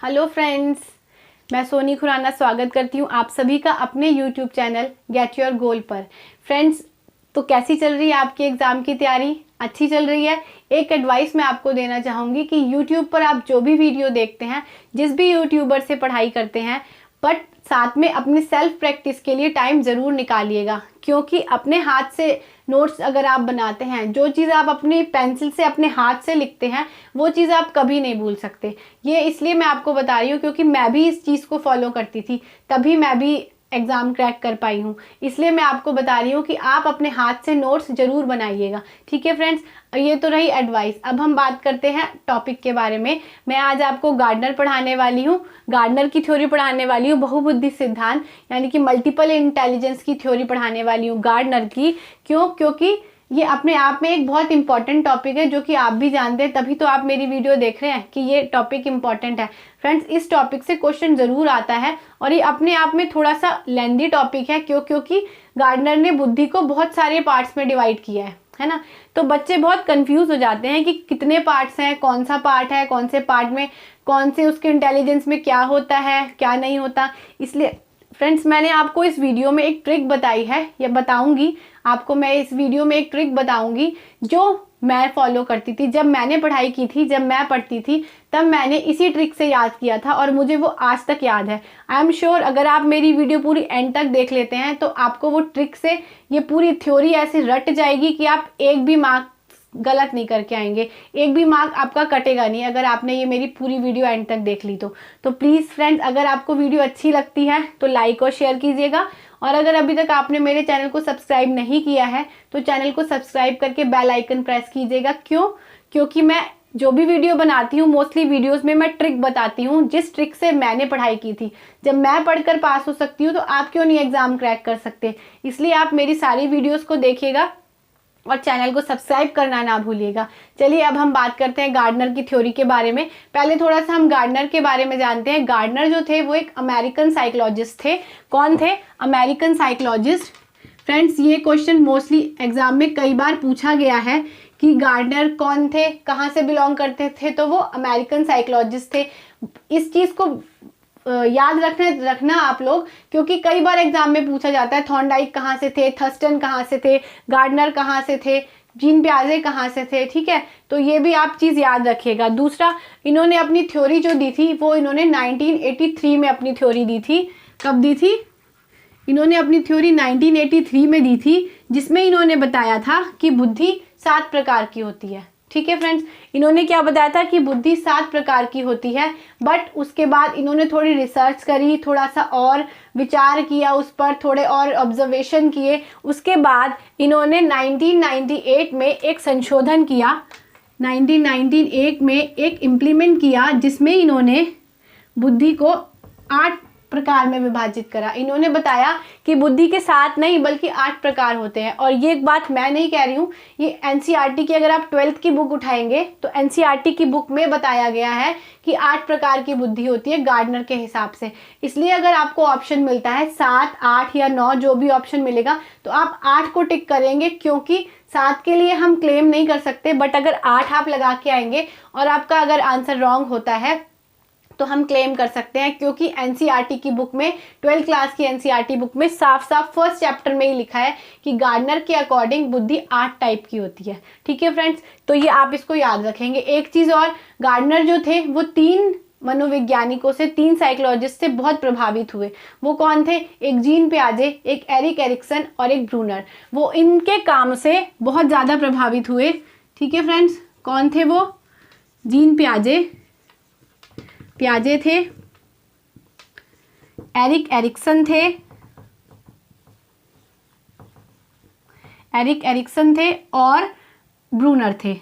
Hello friends, मैं सोनी खुराना स्वागत करती हूँ आप सभी का अपने YouTube channel get your goal पर। फ्रेंड्स, तो कैसी चल रही है आपकी एग्ज़ाम की तैयारी? अच्छी चल रही है। एक एडवाइस मैं आपको देना चाहूँगी कि यूट्यूब पर आप जो भी वीडियो देखते हैं, जिस भी यूट्यूबर से पढ़ाई करते हैं, बट साथ में अपनी सेल्फ प्रैक्टिस के लिए टाइम ज़रूर निकालिएगा, क्योंकि अपने हाथ से नोट्स अगर आप बनाते हैं, जो चीज़ आप अपनी पेंसिल से अपने हाथ से लिखते हैं, वो चीज़ आप कभी नहीं भूल सकते। ये इसलिए मैं आपको बता रही हूँ क्योंकि मैं भी इस चीज़ को फॉलो करती थी, तभी मैं भी एग्ज़ाम क्रैक कर पाई हूँ। इसलिए मैं आपको बता रही हूँ कि आप अपने हाथ से नोट्स ज़रूर बनाइएगा। ठीक है फ्रेंड्स, ये तो रही एडवाइस। अब हम बात करते हैं टॉपिक के बारे में। मैं आज आपको गार्डनर पढ़ाने वाली हूँ, गार्डनर की थ्योरी पढ़ाने वाली हूँ, बहुबुद्धि सिद्धांत यानी कि मल्टीपल इंटेलिजेंस की थ्योरी पढ़ाने वाली हूँ गार्डनर की। क्यों? क्योंकि ये अपने आप में एक बहुत इंपॉर्टेंट टॉपिक है, जो कि आप भी जानते हैं, तभी तो आप मेरी वीडियो देख रहे हैं कि ये टॉपिक इंपॉर्टेंट है। फ्रेंड्स, इस टॉपिक से क्वेश्चन ज़रूर आता है और ये अपने आप में थोड़ा सा लेंदी टॉपिक है। क्योंकि गार्डनर ने बुद्धि को बहुत सारे पार्ट्स में डिवाइड किया है ना। तो बच्चे बहुत कंफ्यूज हो जाते हैं कि कितने पार्ट्स हैं, कौन सा पार्ट है, कौन से पार्ट में कौन से उसके इंटेलिजेंस में क्या होता है, क्या नहीं होता। इसलिए फ्रेंड्स, मैंने आपको इस वीडियो में एक ट्रिक बताई है, या बताऊंगी आपको। मैं इस वीडियो में एक ट्रिक बताऊंगी जो मैं फॉलो करती थी जब मैंने पढ़ाई की थी, जब मैं पढ़ती थी, तब मैंने इसी ट्रिक से याद किया था और मुझे वो आज तक याद है। आई एम श्योर अगर आप मेरी वीडियो पूरी एंड तक देख लेते हैं तो आपको वो ट्रिक से ये पूरी थ्योरी ऐसे रट जाएगी कि आप एक भी मार्क गलत नहीं करके आएंगे, एक भी मार्क आपका कटेगा नहीं अगर आपने ये मेरी पूरी वीडियो एंड तक देख ली तो प्लीज़ फ्रेंड्स, अगर आपको वीडियो अच्छी लगती है तो लाइक और शेयर कीजिएगा। और अगर अभी तक आपने मेरे चैनल को सब्सक्राइब नहीं किया है तो चैनल को सब्सक्राइब करके बेल आइकन प्रेस कीजिएगा। क्यों? क्योंकि मैं जो भी वीडियो बनाती हूँ, मोस्टली वीडियोस में मैं ट्रिक बताती हूँ, जिस ट्रिक से मैंने पढ़ाई की थी। जब मैं पढ़कर पास हो सकती हूँ तो आप क्यों नहीं एग्जाम क्रैक कर सकते? इसलिए आप मेरी सारी वीडियोस को देखिएगा और चैनल को सब्सक्राइब करना ना भूलिएगा। चलिए अब हम बात करते हैं गार्डनर की थ्योरी के बारे में। पहले थोड़ा सा हम गार्डनर के बारे में जानते हैं। गार्डनर जो थे वो एक अमेरिकन साइकोलॉजिस्ट थे। कौन थे? American psychologist. फ्रेंड्स, ये क्वेश्चन मोस्टली एग्जाम में कई बार पूछा गया है कि गार्डनर कौन थे, कहाँ से बिलोंग करते थे। तो वो अमेरिकन साइकोलॉजिस्ट थे। इस चीज़ को याद रखना आप लोग, क्योंकि कई बार एग्जाम में पूछा जाता है थॉर्नडाइक कहाँ से थे, थर्स्टन कहाँ से थे, गार्डनर कहाँ से थे, जीन पियाजे कहाँ से थे। ठीक है, तो ये भी आप चीज़ याद रखिएगा। दूसरा, इन्होंने अपनी थ्योरी जो दी थी वो इन्होंने 1983 में अपनी थ्योरी दी थी। कब दी थी? इन्होंने अपनी थ्योरी 1983 में दी थी, जिसमें इन्होंने बताया था कि बुद्धि 7 प्रकार की होती है। ठीक है फ्रेंड्स, इन्होंने क्या बताया था कि बुद्धि 7 प्रकार की होती है। बट उसके बाद इन्होंने थोड़ी रिसर्च करी, थोड़ा सा और विचार किया उस पर, थोड़े और ऑब्जर्वेशन किए। उसके बाद इन्होंने 1998 में एक संशोधन किया, 1998 में एक इम्प्लीमेंट किया, जिसमें इन्होंने बुद्धि को 8 प्रकार में विभाजित करा। इन्होंने बताया कि बुद्धि के 7 नहीं बल्कि 8 प्रकार होते हैं। और ये एक बात मैं नहीं कह रही हूँ, ये एनसीईआरटी की अगर आप 12th की बुक उठाएंगे तो एनसीईआरटी की बुक में बताया गया है कि 8 प्रकार की बुद्धि होती है गार्डनर के हिसाब से। इसलिए अगर आपको ऑप्शन मिलता है 7, 8 या 9, जो भी ऑप्शन मिलेगा, तो आप 8 को टिक करेंगे, क्योंकि 7 के लिए हम क्लेम नहीं कर सकते। बट अगर 8 आप लगा के आएंगे और आपका अगर आंसर रॉन्ग होता है तो हम क्लेम कर सकते हैं, क्योंकि एनसीईआरटी की बुक में, 12th क्लास की एनसीईआरटी बुक में साफ साफ फर्स्ट चैप्टर में ही लिखा है कि गार्डनर के अकॉर्डिंग बुद्धि 8 टाइप की होती है। ठीक है फ्रेंड्स, तो ये आप इसको याद रखेंगे। एक चीज़ और, गार्डनर जो थे वो 3 मनोवैज्ञानिकों से, 3 साइकोलॉजिस्ट से बहुत प्रभावित हुए। वो कौन थे? एक जीन पियाजे, एक एरिक एरिक्सन और एक ब्रूनर। वो इनके काम से बहुत ज़्यादा प्रभावित हुए। ठीक है फ्रेंड्स, कौन थे वो? जीन पियाजे थे, एरिक एरिक्सन थे और ब्रूनर थे।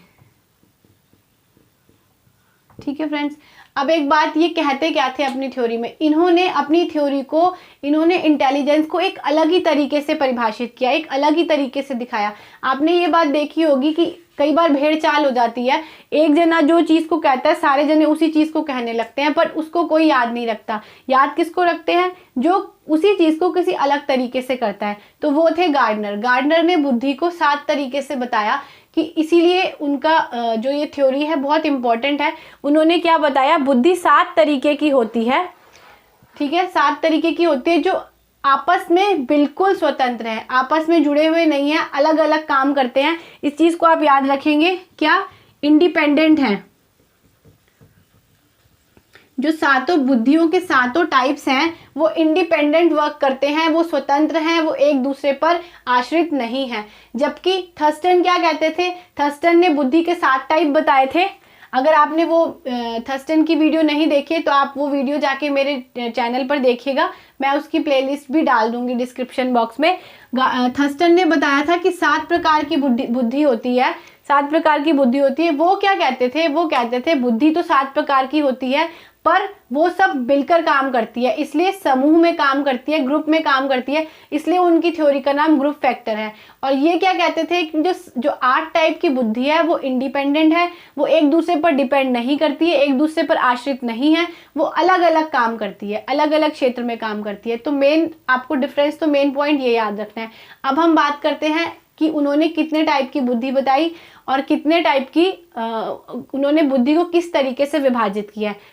ठीक है फ्रेंड्स, अब एक बात, ये कहते क्या थे अपनी थ्योरी में? इन्होंने अपनी थ्योरी को, इन्होंने इंटेलिजेंस को एक अलग ही तरीके से परिभाषित किया, एक अलग ही तरीके से दिखाया। आपने ये बात देखी होगी कि कई बार भेड़ चाल हो जाती है, एक जना जो चीज़ को कहता है सारे जने उसी चीज़ को कहने लगते हैं, पर उसको कोई याद नहीं रखता। याद किसको रखते हैं? जो उसी चीज़ को किसी अलग तरीके से करता है। तो वो थे गार्डनर। गार्डनर ने बुद्धि को 7 तरीके से बताया कि इसीलिए उनका जो ये थ्योरी है बहुत इंपॉर्टेंट है। उन्होंने क्या बताया, बुद्धि 7 तरीके की होती है, ठीक है, 7 तरीके की होती है, जो आपस में बिल्कुल स्वतंत्र है, आपस में जुड़े हुए नहीं है, अलग अलग काम करते हैं। इस चीज को आप याद रखेंगे, क्या इंडिपेंडेंट है। जो सातों बुद्धियों के सातों टाइप्स हैं वो इंडिपेंडेंट वर्क करते हैं, वो स्वतंत्र हैं, वो एक दूसरे पर आश्रित नहीं है। जबकि थर्स्टन क्या कहते थे, थर्स्टन ने बुद्धि के 7 टाइप बताए थे। अगर आपने वो थर्स्टन की वीडियो नहीं देखी तो आप वो वीडियो जाके मेरे चैनल पर देखिएगा, मैं उसकी प्लेलिस्ट भी डाल दूंगी डिस्क्रिप्शन बॉक्स में। थर्स्टन ने बताया था कि 7 प्रकार की बुद्धि होती है, 7 प्रकार की बुद्धि होती है। वो क्या कहते थे, वो कहते थे बुद्धि तो 7 प्रकार की होती है पर वो सब मिलकर काम करती है, इसलिए समूह में काम करती है, ग्रुप में काम करती है, इसलिए उनकी थ्योरी का नाम ग्रुप फैक्टर है। और ये क्या कहते थे कि जो 8 टाइप की बुद्धि है वो इंडिपेंडेंट है, वो एक दूसरे पर डिपेंड नहीं करती है, एक दूसरे पर आश्रित नहीं है, वो अलग अलग काम करती है, अलग अलग क्षेत्र में काम करती है। तो मेन आपको डिफरेंस, तो मेन पॉइंट ये याद रखना है। अब हम बात करते हैं कि उन्होंने कितने टाइप की बुद्धि बताई और कितने टाइप की उन्होंने बुद्धि को किस तरीके से विभाजित किया है।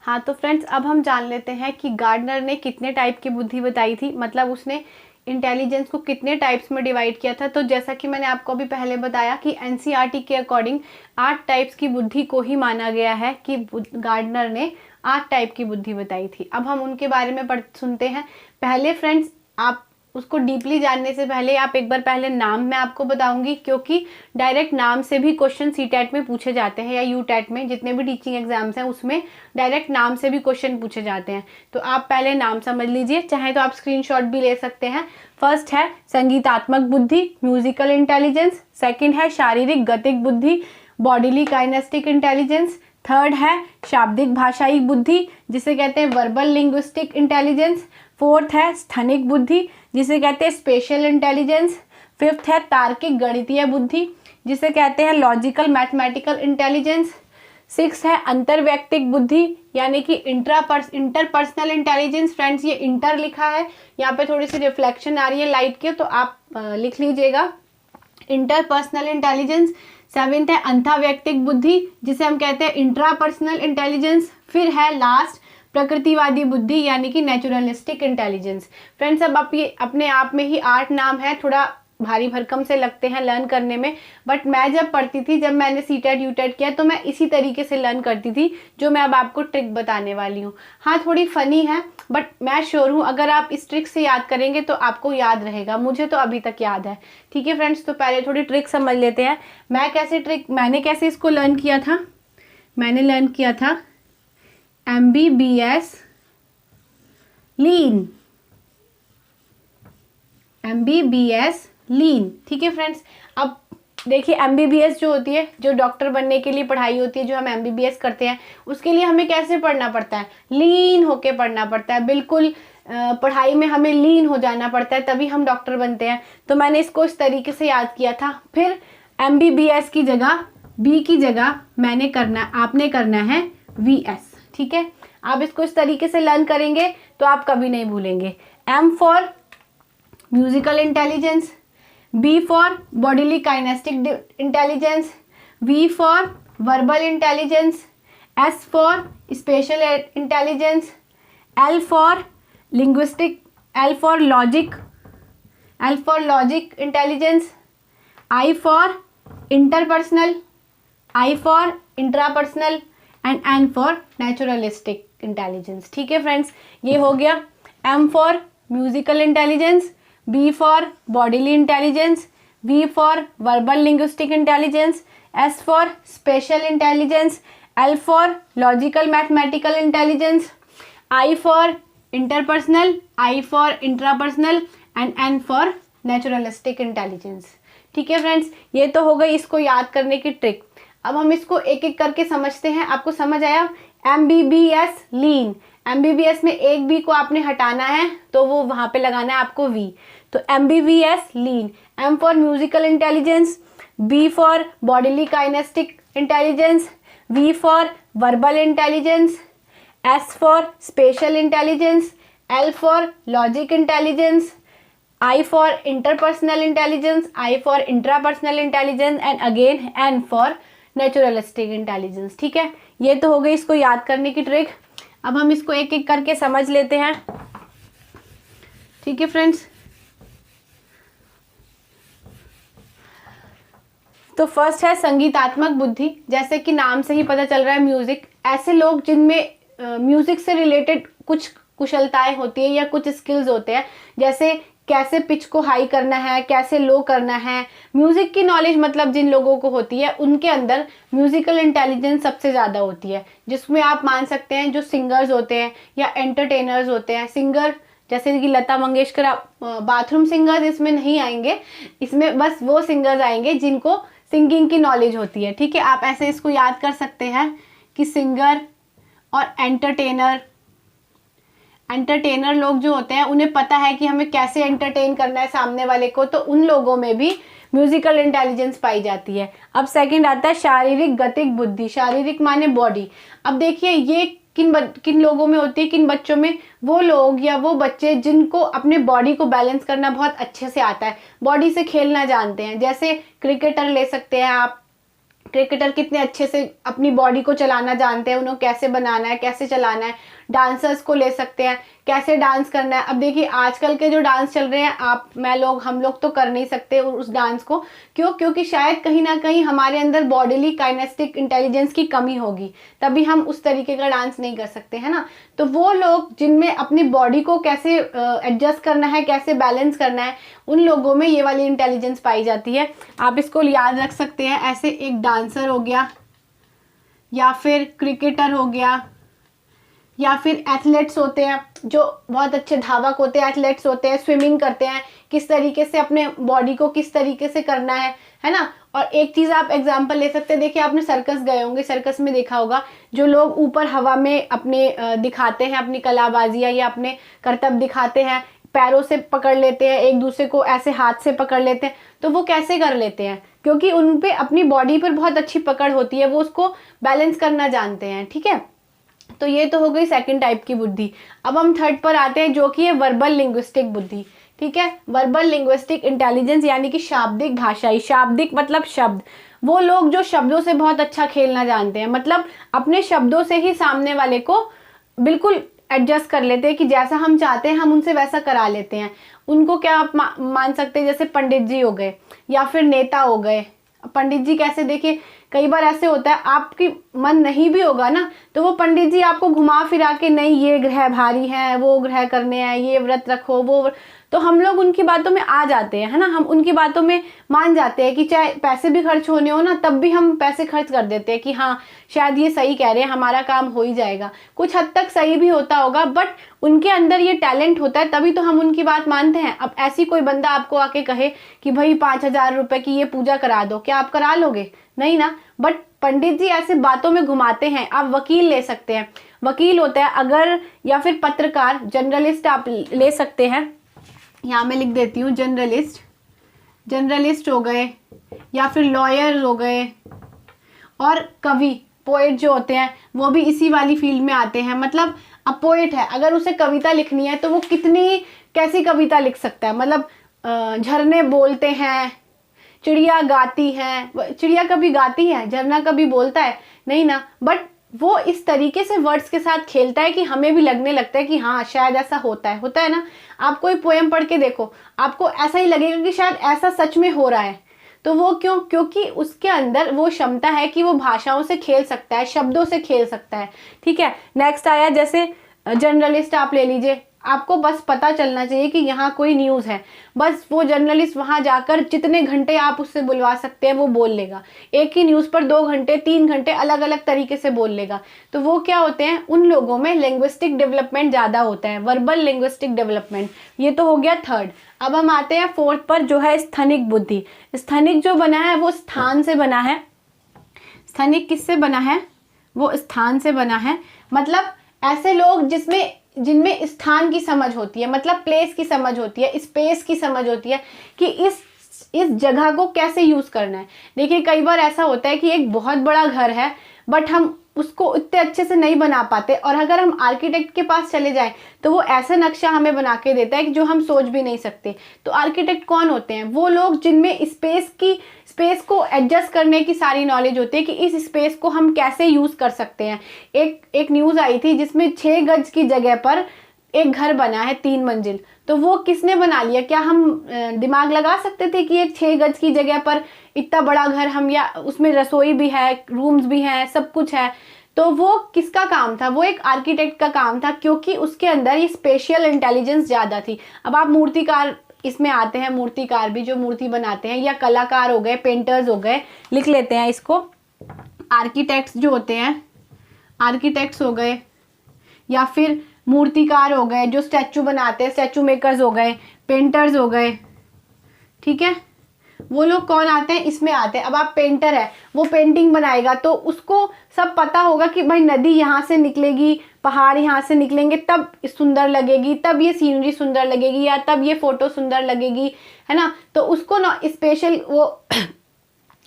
हाँ तो फ्रेंड्स, अब हम जान लेते हैं कि गार्डनर ने कितने टाइप की बुद्धि बताई थी, मतलब उसने इंटेलिजेंस को कितने टाइप्स में डिवाइड किया था। तो जैसा कि मैंने आपको अभी पहले बताया कि एनसीईआरटी के अकॉर्डिंग 8 टाइप्स की बुद्धि को ही माना गया है कि गार्डनर ने 8 टाइप की बुद्धि बताई थी। अब हम उनके बारे में सुनते हैं। पहले फ्रेंड्स, आप उसको डीपली जानने से पहले आप एक बार पहले नाम मैं आपको बताऊंगी, क्योंकि डायरेक्ट नाम से भी क्वेश्चन सीटेट में पूछे जाते हैं या यूटेट में, जितने भी टीचिंग एग्जाम्स हैं उसमें डायरेक्ट नाम से भी क्वेश्चन पूछे जाते हैं। तो आप पहले नाम समझ लीजिए, चाहे तो आप स्क्रीनशॉट भी ले सकते हैं। फर्स्ट है संगीतात्मक बुद्धि, म्यूजिकल इंटेलिजेंस। सेकेंड है शारीरिक गतिक बुद्धि, बॉडीली काइनेस्टिक इंटेलिजेंस। थर्ड है शाब्दिक भाषाई बुद्धि, जिसे कहते हैं वर्बल लिंग्विस्टिक इंटेलिजेंस। फोर्थ है स्थनिक बुद्धि, जिसे कहते हैं स्पेशल इंटेलिजेंस। फिफ्थ है तार्किक गणितीय बुद्धि, जिसे कहते हैं लॉजिकल मैथमेटिकल इंटेलिजेंस। सिक्स है अंतर्वैयक्तिक बुद्धि, यानी कि इंटरपर्सनल इंटेलिजेंस। फ्रेंड्स, ये इंटर लिखा है, यहाँ पे थोड़ी सी रिफ्लेक्शन आ रही है लाइट की, तो आप लिख लीजिएगा इंटरपर्सनल इंटेलिजेंस। सेवेंथ है अंतर्वैयक्तिक बुद्धि, जिसे हम कहते हैं इंट्रापर्सनल इंटेलिजेंस। फिर है लास्ट प्रकृतिवादी बुद्धि, यानी कि नेचुरलिस्टिक इंटेलिजेंस। फ्रेंड्स, अब आप ये अपने आप में ही 8 नाम है, थोड़ा भारी भरकम से लगते हैं लर्न करने में, बट मैं जब पढ़ती थी, जब मैंने सीटेट यूटेट किया, तो मैं इसी तरीके से लर्न करती थी जो मैं अब आपको ट्रिक बताने वाली हूँ। हाँ, थोड़ी फनी है, बट मैं श्योर हूँ अगर आप इस ट्रिक से याद करेंगे तो आपको याद रहेगा। मुझे तो अभी तक याद है। ठीक है फ्रेंड्स, तो पहले थोड़ी ट्रिक समझ लेते हैं। मैंने कैसे इसको लर्न किया था। मैंने लर्न किया था MBBS लीन, MBBS लीन। ठीक है फ्रेंड्स, अब देखिए MBBS जो होती है, जो डॉक्टर बनने के लिए पढ़ाई होती है, जो हम MBBS करते हैं, उसके लिए हमें कैसे पढ़ना पड़ता है, लीन होके पढ़ना पड़ता है। बिल्कुल पढ़ाई में हमें लीन हो जाना पड़ता है, तभी हम डॉक्टर बनते हैं। तो मैंने इसको इस तरीके से याद किया था। फिर MBBS की जगह, B की जगह आपने करना है VS। ठीक है, आप इसको इस तरीके से लर्न करेंगे तो आप कभी नहीं भूलेंगे। M for musical intelligence, B for bodily kinesthetic intelligence, V for verbal intelligence, S for spatial intelligence, L for linguistic, L for logic intelligence, I for interpersonal, I for intrapersonal and N for naturalistic intelligence. ठीक है friends, ये हो गया। M for musical intelligence, B for bodily intelligence, V for verbal linguistic intelligence, S for spatial intelligence, L for logical mathematical intelligence, I for interpersonal, I for intrapersonal and N for naturalistic intelligence. ठीक है friends, ये तो हो गई इसको याद करने की ट्रिक। अब हम इसको एक एक करके समझते हैं। आपको समझ आया? MBBS लीन, MBBS में एक B को आपने हटाना है तो वो वहाँ पे लगाना है आपको V। तो MBBS लीन, M for musical intelligence, B for bodily kinesthetic intelligence, V for verbal intelligence, S for spatial intelligence, L for logic intelligence, I for interpersonal intelligence, I for intrapersonal intelligence and again N for naturalistic intelligence। ठीक है, ये तो हो गई इसको याद करने की ट्रिक। अब हम इसको एक एक करके समझ लेते हैं। ठीक है फ्रेंड्स, तो फर्स्ट है संगीतात्मक बुद्धि। जैसे कि नाम से ही पता चल रहा है म्यूजिक, ऐसे लोग जिनमें म्यूजिक से रिलेटेड कुछ कुशलताएं होती है या कुछ स्किल्स होते हैं, जैसे कैसे पिच को हाई करना है, कैसे लो करना है, म्यूजिक की नॉलेज मतलब जिन लोगों को होती है उनके अंदर म्यूजिकल इंटेलिजेंस सबसे ज़्यादा होती है। जिसमें आप मान सकते हैं जो सिंगर्स होते हैं या एंटरटेनर्स होते हैं, सिंगर जैसे कि लता मंगेशकर, बाथरूम सिंगर्स इसमें नहीं आएंगे, इसमें बस वो सिंगर्स आएंगे जिनको सिंगिंग की नॉलेज होती है। ठीक है, आप ऐसे इसको याद कर सकते हैं कि सिंगर और एंटरटेनर लोग जो होते हैं उन्हें पता है कि हमें कैसे एंटरटेन करना है सामने वाले को, तो उन लोगों में भी म्यूजिकल इंटेलिजेंस पाई जाती है। अब सेकंड आता है शारीरिक गतिक बुद्धि। शारीरिक माने बॉडी। अब देखिए ये किन लोगों में होती है, किन बच्चों में, वो लोग या वो बच्चे जिनको अपने बॉडी को बैलेंस करना बहुत अच्छे से आता है, बॉडी से खेलना जानते हैं। जैसे क्रिकेटर ले सकते हैं आप, क्रिकेटर कितने अच्छे से अपनी बॉडी को चलाना जानते हैं, उन्हें कैसे बनाना है, कैसे चलाना है। डांसर्स को ले सकते हैं, कैसे डांस करना है। अब देखिए आजकल के जो डांस चल रहे हैं, हम लोग तो कर नहीं सकते उस डांस को। क्यों? क्योंकि शायद कहीं ना कहीं हमारे अंदर बॉडीली काइनेस्टिक इंटेलिजेंस की कमी होगी, तभी हम उस तरीके का डांस नहीं कर सकते, है ना। तो वो लोग जिनमें अपनी बॉडी को कैसे एडजस्ट करना है, कैसे बैलेंस करना है, उन लोगों में ये वाली इंटेलिजेंस पाई जाती है। आप इसको याद रख सकते हैं ऐसे, एक डांसर हो गया या फिर क्रिकेटर हो गया या फिर एथलेट्स होते हैं जो बहुत अच्छे धावक होते हैं, एथलेट्स होते हैं, स्विमिंग करते हैं, किस तरीके से अपने बॉडी को किस तरीके से करना है ना। और एक चीज़ आप एग्जांपल ले सकते हैं, देखिए आपने सर्कस गए होंगे, सर्कस में देखा होगा जो लोग ऊपर हवा में अपने दिखाते हैं अपनी कलाबाजियाँ या अपने करतब दिखाते हैं, पैरों से पकड़ लेते हैं, एक दूसरे को ऐसे हाथ से पकड़ लेते हैं, तो वो कैसे कर लेते हैं? क्योंकि उन पे अपनी बॉडी पर बहुत अच्छी पकड़ होती है, वो उसको बैलेंस करना जानते हैं। ठीक है, तो ये तो हो गई सेकंड टाइप की बुद्धि। अब हम थर्ड पर आते हैं जो कि है वर्बल लिंग्विस्टिक बुद्धि। ठीक है, वर्बल लिंग्विस्टिक इंटेलिजेंस यानी कि शाब्दिक भाषाई। शाब्दिक मतलब शब्द। वो लोग जो शब्दों से बहुत अच्छा खेलना जानते हैं, मतलब अपने शब्दों से ही सामने वाले को बिल्कुल एडजस्ट कर लेते हैं कि जैसा हम चाहते हैं हम उनसे वैसा करा लेते हैं। उनको क्या आप मान सकते हैं, जैसे पंडित जी हो गए या फिर नेता हो गए। पंडित जी कैसे, देखिए कई बार ऐसे होता है आपकी मन नहीं भी होगा ना, तो वो पंडित जी आपको घुमा फिरा के, नहीं ये ग्रह भारी है, वो ग्रह करने हैं, ये व्रत रखो, वो तो हम लोग उनकी बातों में आ जाते हैं, है ना। हम उनकी बातों में मान जाते हैं कि चाहे पैसे भी खर्च होने हो ना, तब भी हम पैसे खर्च कर देते हैं कि हाँ शायद ये सही कह रहे हैं, हमारा काम हो ही जाएगा। कुछ हद तक सही भी होता होगा, बट उनके अंदर ये टैलेंट होता है, तभी तो हम उनकी बात मानते हैं। अब ऐसी कोई बंदा आपको आके कहे कि भाई 5,000 रुपए की ये पूजा करा दो, क्या आप करा लोगे? नहीं ना। बट पंडित जी ऐसे बातों में घुमाते हैं। आप वकील ले सकते हैं, वकील होता है अगर, या फिर पत्रकार, जर्नलिस्ट आप ले सकते हैं। यहाँ मैं लिख देती हूँ जर्नलिस्ट हो गए या फिर लॉयर हो गए, और कवि, पोएट जो होते हैं वो भी इसी वाली फील्ड में आते हैं। मतलब अब पोएट है, अगर उसे कविता लिखनी है तो वो कितनी कैसी कविता लिख सकता है। मतलब झरने बोलते हैं, चिड़िया गाती है, चिड़िया कभी गाती है, झरना कभी बोलता है? नहीं ना। बट वो इस तरीके से वर्ड्स के साथ खेलता है कि हमें भी लगने लगता है कि हाँ शायद ऐसा होता है ना। आप कोई पोएम पढ़ के देखो, आपको ऐसा ही लगेगा कि शायद ऐसा सच में हो रहा है। तो वो क्यों? क्योंकि उसके अंदर वो क्षमता है कि वो भाषाओं से खेल सकता है, शब्दों से खेल सकता है। ठीक है, नेक्स्ट आया जैसे जर्नलिस्ट आप ले लीजिए। आपको बस पता चलना चाहिए कि यहाँ कोई न्यूज़ है, बस वो जर्नलिस्ट वहाँ जाकर जितने घंटे आप उससे बुलवा सकते हैं वो बोल लेगा। एक ही न्यूज़ पर 2 घंटे 3 घंटे अलग अलग तरीके से बोल लेगा। तो वो क्या होते हैं, उन लोगों में लिंग्विस्टिक डेवलपमेंट ज़्यादा होता है, वर्बल लिंग्विस्टिक डेवलपमेंट। ये तो हो गया थर्ड। अब हम आते हैं फोर्थ पर जो है स्थनिक बुद्धि। स्थनिक जो बना है वो स्थान से बना है। स्थनिक किससे बना है? वो स्थान से बना है। मतलब ऐसे लोग जिनमें स्थान की समझ होती है, मतलब प्लेस की समझ होती है, स्पेस की समझ होती है कि इस जगह को कैसे यूज़ करना है। देखिए कई बार ऐसा होता है कि एक बहुत बड़ा घर है, बट हम उसको इतने अच्छे से नहीं बना पाते। और अगर हम आर्किटेक्ट के पास चले जाएं तो वो ऐसा नक्शा हमें बना के देता है कि जो हम सोच भी नहीं सकते। तो आर्किटेक्ट कौन होते हैं? वो लोग जिनमें स्पेस को एडजस्ट करने की सारी नॉलेज होती है कि इस स्पेस को हम कैसे यूज़ कर सकते हैं। एक न्यूज़ आई थी जिसमें 6 गज की जगह पर एक घर बना है 3 मंजिल। तो वो किसने बना लिया? क्या हम दिमाग लगा सकते थे कि एक 6 गज की जगह पर इतना बड़ा घर हम, या उसमें रसोई भी है, रूम्स भी हैं, सब कुछ है। तो वो किसका काम था? वो एक आर्किटेक्ट का काम था, क्योंकि उसके अंदर ये स्पेशल इंटेलिजेंस ज़्यादा थी। अब आप मूर्तिकार इसमें आते हैं, मूर्तिकार भी जो मूर्ति बनाते हैं, या कलाकार हो गए, पेंटर्स हो गए, लिख लेते हैं इसको। आर्किटेक्ट्स जो होते हैं, आर्किटेक्ट्स हो गए, या फिर मूर्तिकार हो गए जो स्टैचू बनाते हैं, स्टैचू मेकर्स हो गए, पेंटर्स हो गए, ठीक है। वो लोग कौन आते हैं? इसमें आते हैं। अब आप पेंटर है, वो पेंटिंग बनाएगा तो उसको सब पता होगा कि भाई नदी यहाँ से निकलेगी, पहाड़ यहाँ से निकलेंगे, तब सुंदर लगेगी, तब ये सीनरी सुंदर लगेगी, या तब ये फोटो सुंदर लगेगी, है ना। तो उसको ना स्पेशल वो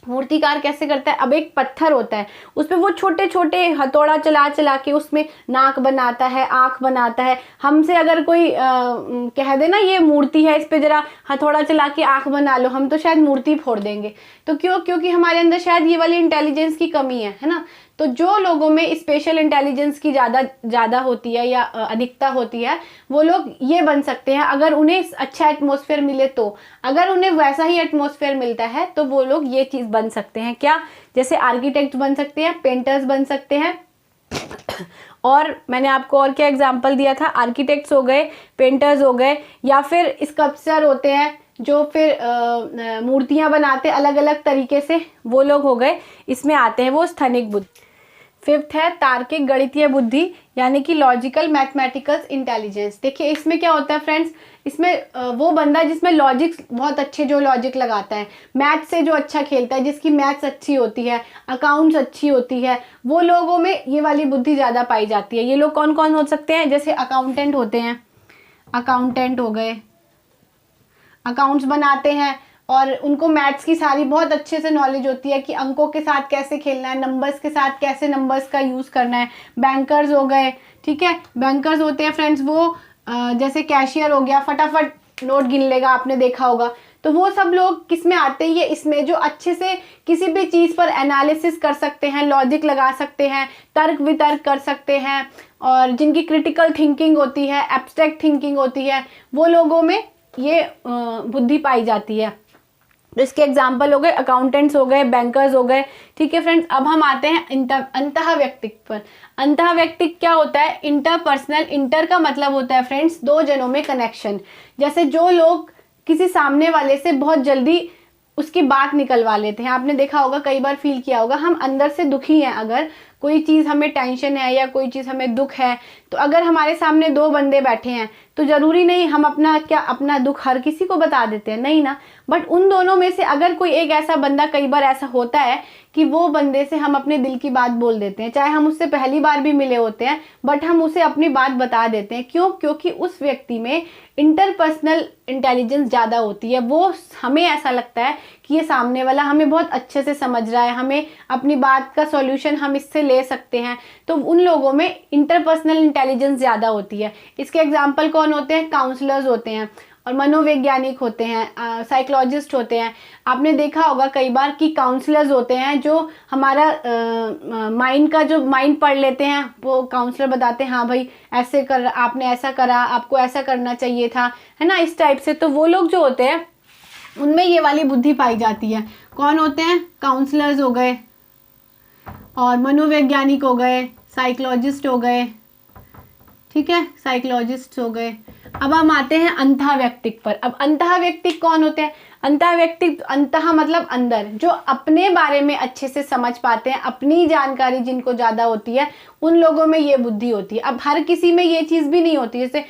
मूर्तिकार कैसे करता है? अब एक पत्थर होता है, उसपे वो छोटे छोटे हथौड़ा चला चला के उसमें नाक बनाता है, आंख बनाता है। हमसे अगर कोई कह दे ना ये मूर्ति है, इस पे जरा हथौड़ा चला के आंख बना लो, हम तो शायद मूर्ति फोड़ देंगे। तो क्योंकि हमारे अंदर शायद ये वाली इंटेलिजेंस की कमी है ना। तो जो लोगों में स्पेशल इंटेलिजेंस की ज़्यादा होती है या अधिकता होती है, वो लोग ये बन सकते हैं अगर उन्हें अच्छा एटमॉस्फेयर मिले तो। अगर उन्हें वैसा ही एटमॉस्फेयर मिलता है तो वो लोग ये चीज़ बन सकते हैं। क्या? जैसे आर्किटेक्ट बन सकते हैं, पेंटर्स बन सकते हैं। और मैंने आपको और क्या एग्जाम्पल दिया था? आर्किटेक्ट्स हो गए, पेंटर्स हो गए, या फिर स्कल्पचर होते हैं जो फिर मूर्तियाँ बनाते अलग अलग तरीके से, वो लोग हो गए। इसमें आते हैं वो स्थनिक बुद्धि। 5th है तार्किक गणितीय बुद्धि, यानी कि लॉजिकल मैथमेटिकल इंटेलिजेंस। देखिए इसमें क्या होता है फ्रेंड्स, इसमें वो बंदा जिसमें लॉजिक बहुत अच्छे, जो लॉजिक लगाता है, मैथ से जो अच्छा खेलता है, जिसकी मैथ्स अच्छी होती है, अकाउंट्स अच्छी होती है, वो लोगों में ये वाली बुद्धि ज़्यादा पाई जाती है। ये लोग कौन कौन हो सकते हैं? जैसे अकाउंटेंट होते हैं, अकाउंटेंट हो गए, अकाउंट्स बनाते हैं और उनको मैथ्स की सारी बहुत अच्छे से नॉलेज होती है कि अंकों के साथ कैसे खेलना है, नंबर्स के साथ कैसे नंबर्स का यूज़ करना है। बैंकर्स हो गए, ठीक है। बैंकर्स होते हैं फ्रेंड्स वो जैसे कैशियर हो गया, फटाफट नोट गिन लेगा, आपने देखा होगा। तो वो सब लोग किस में आते हैं? ये इसमें जो अच्छे से किसी भी चीज़ पर एनालिसिस कर सकते हैं, लॉजिक लगा सकते हैं, तर्क वितर्क कर सकते हैं, और जिनकी क्रिटिकल थिंकिंग होती है, एब्स्ट्रैक्ट थिंकिंग होती है, वो लोगों में ये बुद्धि पाई जाती है। तो इसके एग्जाम्पल हो गए अकाउंटेंट्स हो गए, बैंकर्स हो गए, ठीक है फ्रेंड्स। अब हम आते हैं अंतः व्यक्तित्व पर। अंतः व्यक्तित्व क्या होता है? इंटरपर्सनल। इंटर का मतलब होता है फ्रेंड्स दो जनों में कनेक्शन। जैसे जो लोग किसी सामने वाले से बहुत जल्दी उसकी बात निकलवा लेते हैं, आपने देखा होगा, कई बार फील किया होगा, हम अंदर से दुखी हैं, अगर कोई चीज़ हमें टेंशन है या कोई चीज़ हमें दुख है, तो अगर हमारे सामने 2 बंदे बैठे हैं तो ज़रूरी नहीं हम अपना दुख हर किसी को बता देते हैं, नहीं ना। बट उन दोनों में से अगर कोई एक ऐसा बंदा, कई बार ऐसा होता है कि वो बंदे से हम अपने दिल की बात बोल देते हैं, चाहे हम उससे पहली बार भी मिले होते हैं, बट हम उसे अपनी बात बता देते हैं। क्यों? क्योंकि उस व्यक्ति में इंटरपर्सनल इंटेलिजेंस ज़्यादा होती है। वो हमें ऐसा लगता है कि ये सामने वाला हमें बहुत अच्छे से समझ रहा है, हमें अपनी बात का सॉल्यूशन हम इससे ले सकते हैं। तो उन लोगों में इंटरपर्सनल इंटेलिजेंस ज़्यादा होती है। इसके एग्जाम्पल कौन होते हैं? काउंसलर्स होते हैं, और मनोवैज्ञानिक होते हैं, साइकोलॉजिस्ट होते हैं। आपने देखा होगा कई बार कि काउंसलर्स होते हैं जो हमारा माइंड का जो माइंड पढ़ लेते हैं, वो काउंसलर बताते हैं हाँ भाई ऐसे कर, आपने ऐसा करा, आपको ऐसा करना चाहिए था, है ना, इस टाइप से। तो वो लोग जो होते हैं उनमें ये वाली बुद्धि पाई जाती है। कौन होते हैं? काउंसलर्स हो गए, और मनोवैज्ञानिक हो गए, साइकोलॉजिस्ट हो गए, ठीक है, साइकोलॉजिस्ट हो गए। अब हम आते हैं अंतः व्यक्तित्व पर। अब अंतः व्यक्तित्व कौन होते हैं? अंतः व्यक्तित्व, अंतः मतलब अंदर, जो अपने बारे में अच्छे से समझ पाते हैं, अपनी जानकारी जिनको ज़्यादा होती है, उन लोगों में ये बुद्धि होती है। अब हर किसी में ये चीज़ भी नहीं होती, जैसे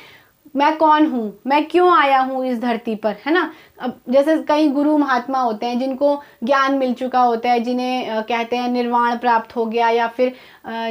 मैं कौन हूँ, मैं क्यों आया हूँ इस धरती पर, है ना। अब जैसे कई गुरु महात्मा होते हैं जिनको ज्ञान मिल चुका होता है, जिन्हें कहते हैं निर्वाण प्राप्त हो गया, या फिर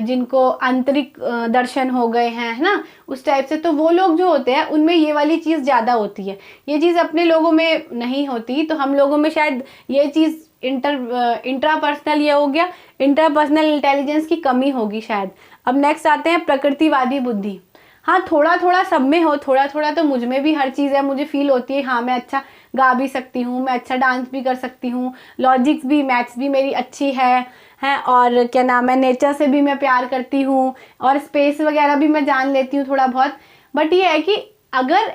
जिनको आंतरिक दर्शन हो गए हैं, है ना, उस टाइप से। तो वो लोग जो होते हैं उनमें ये वाली चीज़ ज़्यादा होती है। ये चीज़ अपने लोगों में नहीं होती, तो हम लोगों में शायद ये चीज़ इंट्रापर्सनल ये हो गया, इंटरपर्सनल इंटेलिजेंस की कमी होगी शायद। अब नेक्स्ट आते हैं प्रकृतिवादी बुद्धि। हाँ, थोड़ा थोड़ा सब में हो, थोड़ा थोड़ा तो मुझ में भी हर चीज़ है, मुझे फील होती है हाँ मैं अच्छा गा भी सकती हूँ, मैं अच्छा डांस भी कर सकती हूँ, लॉजिक्स भी, मैथ्स भी मेरी अच्छी है और क्या नाम है, नेचर से भी मैं प्यार करती हूँ और स्पेस वगैरह भी मैं जान लेती हूँ थोड़ा बहुत। बट ये है कि अगर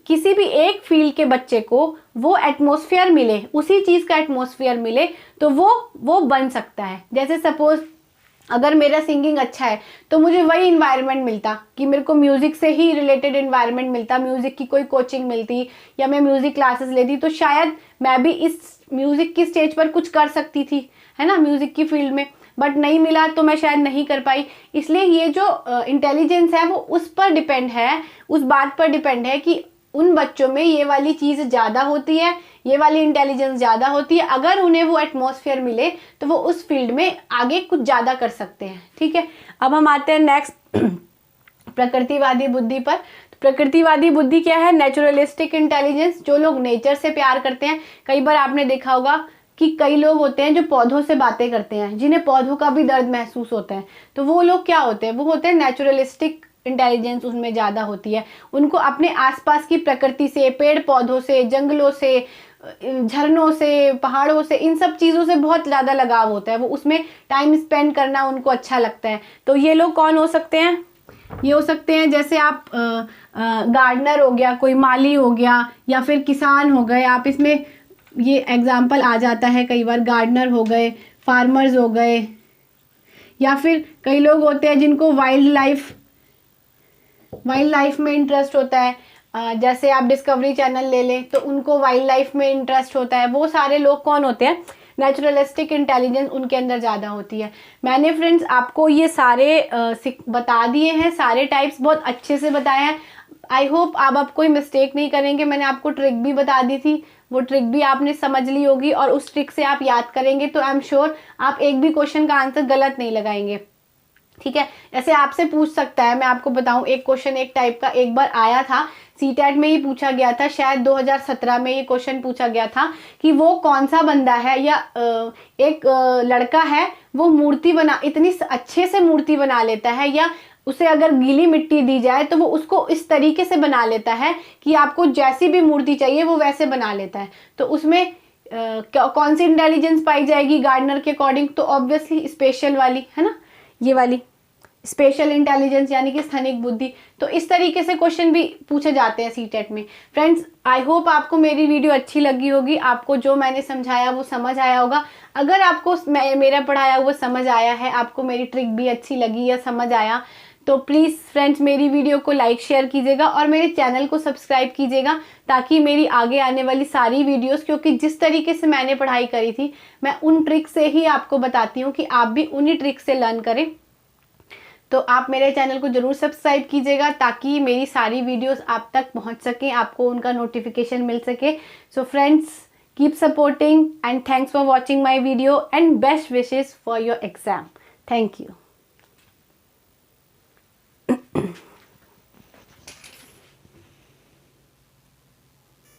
किसी भी एक फील्ड के बच्चे को वो एटमॉस्फेयर मिले, उसी चीज़ का एटमॉस्फेयर मिले, तो वो बन सकता है। जैसे सपोज अगर मेरा सिंगिंग अच्छा है तो मुझे वही इन्वायरमेंट मिलता कि मेरे को म्यूज़िक से ही रिलेटेड इन्वायरमेंट मिलता, म्यूज़िक की कोई कोचिंग मिलती या मैं म्यूज़िक क्लासेस लेती, तो शायद मैं भी इस म्यूज़िक की स्टेज पर कुछ कर सकती थी, है ना, म्यूज़िक की फील्ड में। बट नहीं मिला तो मैं शायद नहीं कर पाई। इसलिए ये जो इंटेलिजेंस है वो उस पर डिपेंड है, उस बात पर डिपेंड है कि उन बच्चों में ये वाली चीज़ ज़्यादा होती है, ये वाली इंटेलिजेंस ज़्यादा होती है। अगर उन्हें वो एटमॉस्फेयर मिले तो वो उस फील्ड में आगे कुछ ज़्यादा कर सकते हैं। ठीक है, अब हम आते हैं नेक्स्ट प्रकृतिवादी बुद्धि पर। तो प्रकृतिवादी बुद्धि क्या है? Naturalistic intelligence. जो लोग नेचर से प्यार करते हैं, कई बार आपने देखा होगा कि कई लोग होते हैं जो पौधों से बातें करते हैं, जिन्हें पौधों का भी दर्द महसूस होता है, तो वो लोग क्या होते हैं? वो होते हैं नेचुरलिस्टिक इंटेलिजेंस उनमें ज़्यादा होती है। उनको अपने आसपास की प्रकृति से, पेड़ पौधों से, जंगलों से, झरनों से, पहाड़ों से, इन सब चीज़ों से बहुत ज़्यादा लगाव होता है। वो उसमें टाइम स्पेंड करना उनको अच्छा लगता है। तो ये लोग कौन हो सकते हैं? ये हो सकते हैं जैसे आप गार्डनर हो गया, कोई माली हो गया, या फिर किसान हो गए। आप इसमें ये एग्जाम्पल आ जाता है कई बार, गार्डनर हो गए, फार्मर्स हो गए, या फिर कई लोग होते हैं जिनको वाइल्ड लाइफ में इंटरेस्ट होता है। जैसे आप डिस्कवरी चैनल ले लें तो उनको वाइल्ड लाइफ में इंटरेस्ट होता है। वो सारे लोग कौन होते हैं? नेचुरलिस्टिक इंटेलिजेंस उनके अंदर ज़्यादा होती है। मैंने फ्रेंड्स आपको ये सारे बता दिए हैं, सारे टाइप्स बहुत अच्छे से बताए हैं। आई होप आप अब कोई मिस्टेक नहीं करेंगे। मैंने आपको ट्रिक भी बता दी थी, वो ट्रिक भी आपने समझ ली होगी और उस ट्रिक से आप याद करेंगे तो आई एम श्योर आप एक भी क्वेश्चन का आंसर गलत नहीं लगाएंगे। ठीक है, ऐसे आपसे पूछ सकता है, मैं आपको बताऊं, एक क्वेश्चन एक टाइप का एक बार आया था, सीटेट में ही पूछा गया था, शायद 2017 में ये क्वेश्चन पूछा गया था कि वो कौन सा बंदा है या एक लड़का है, वो मूर्ति बना, इतनी अच्छे से मूर्ति बना लेता है, या उसे अगर गीली मिट्टी दी जाए तो वो उसको इस तरीके से बना लेता है कि आपको जैसी भी मूर्ति चाहिए वो वैसे बना लेता है। तो उसमें कौन सी इंटेलिजेंस पाई जाएगी गार्डनर के अकॉर्डिंग? तो ऑब्वियसली स्पेशल वाली, है ना, ये वाली स्पेशल इंटेलिजेंस, यानी कि स्थानिक बुद्धि। तो इस तरीके से क्वेश्चन भी पूछे जाते हैं सीटेट में। फ्रेंड्स, आई होप आपको मेरी वीडियो अच्छी लगी होगी, आपको जो मैंने समझाया वो समझ आया होगा। अगर आपको मेरा पढ़ाया हुआ समझ आया है, आपको मेरी ट्रिक भी अच्छी लगी या समझ आया, तो प्लीज़ फ्रेंड्स मेरी वीडियो को लाइक शेयर कीजिएगा और मेरे चैनल को सब्सक्राइब कीजिएगा, ताकि मेरी आगे आने वाली सारी वीडियोस, क्योंकि जिस तरीके से मैंने पढ़ाई करी थी मैं उन ट्रिक से ही आपको बताती हूँ कि आप भी उन्हीं ट्रिक से लर्न करें। तो आप मेरे चैनल को ज़रूर सब्सक्राइब कीजिएगा ताकि मेरी सारी वीडियोस आप तक पहुंच सकें, आपको उनका नोटिफिकेशन मिल सके। So friends, keep supporting and thanks for watching my video and best wishes for your exam. Thank you.